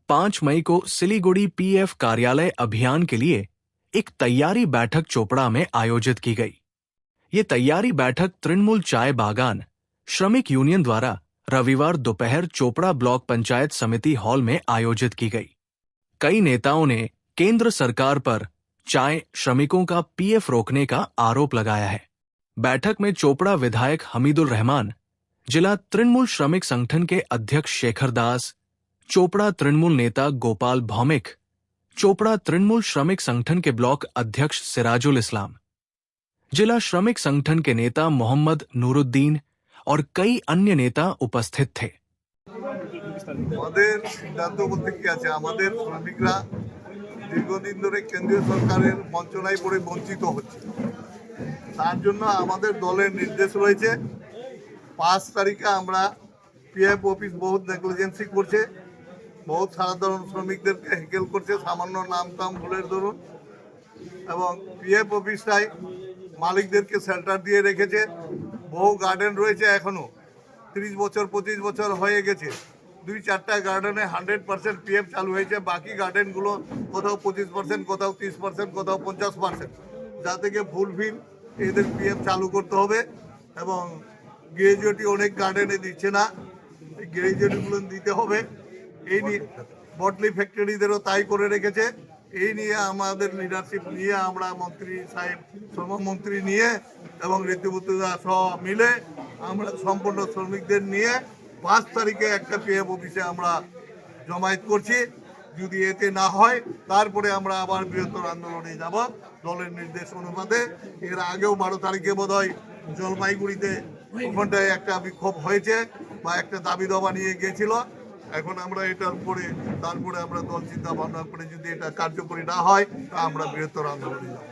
5 मई को सिलीगुड़ी पीएफ कार्यालय अभियान के लिए एक तैयारी बैठक चोपड़ा में आयोजित की गई। ये तैयारी बैठक तृणमूल चाय बागान श्रमिक यूनियन द्वारा रविवार दोपहर चोपड़ा ब्लॉक पंचायत समिति हॉल में आयोजित की गई। कई नेताओं ने केंद्र सरकार पर चाय श्रमिकों का पीएफ रोकने का आरोप लगाया है। बैठक में चोपड़ा विधायक हमीदुल रहमान, जिला तृणमूल श्रमिक संगठन के अध्यक्ष शेखर दास, चोपड़ा तृणमूल नेता गोपाल भौमिक, चोपड़ा तृणमूल श्रमिक संगठन के ब्लॉक अध्यक्ष सिराजुल इस्लाम, जिला श्रमिक संगठन के नेता मोहम्मद नूरुद्दीन और कई अन्य नेता उपस्थित थे। দীর্ঘদিন ধরে কেন্দ্রীয় সরকারের বঞ্চনায় পড়ে বঞ্চিত হচ্ছে। তার জন্য আমাদের দলের নির্দেশ রয়েছে 5 তারিখে আমরা পিএফ অফিস বহুত নেগলিজেন্সি করছে, বহুত সাধারণ শ্রমিকদেরকে হেকেল করছে সামান্য নাম টাম ভুলের দরুন, এবং পিএফ অফিসটাই মালিকদেরকে শেল্টার দিয়ে রেখেছে। বহু গার্ডেন রয়েছে, এখনও 30 বছর 25 বছর হয়ে গেছে। 2-4টা গার্ডেনে 100% পিএফ চালু হয়েছে, বাকি গার্ডেনগুলো কোথাও 25%, কোথাও 30%, কোথাও 50%। যা থেকে ফুলফিল এদের পিএফ চালু করতে হবে। এবং গ্র্যাজুয়েটি অনেক গার্ডেনে দিচ্ছে না, এই গ্র্যাজুয়েটিগুলো দিতে হবে। এই নিয়ে বটলি ফ্যাক্টরিদেরও তাই করে রেখেছে। এই নিয়ে আমাদের লিডারশিপ নিয়ে আমরা মন্ত্রী সাহেব, শ্রমমন্ত্রী নিয়ে এবং ঋতুবুদ্ধা সহ মিলে আমরা সম্পূর্ণ শ্রমিকদের নিয়ে 5 তারিখে একটা পিএফ অফিসে আমরা জমায়েত করছি। যদি এতে না হয় তারপরে আমরা আবার বৃহত্তর আন্দোলনে যাব দলের নির্দেশ অনুপাতে। এর আগেও 12 তারিখে বোধহয় জলপাইগুড়িতে ওখানটায় একটা বিক্ষোভ হয়েছে বা একটা দাবি দাবা নিয়ে গিয়েছিল। এখন আমরা এটার পরে তারপরে আমরা দল চিন্তা ভাবনা করে যদি এটা কার্যকরী না হয় তা আমরা বৃহত্তর আন্দোলনে যাব।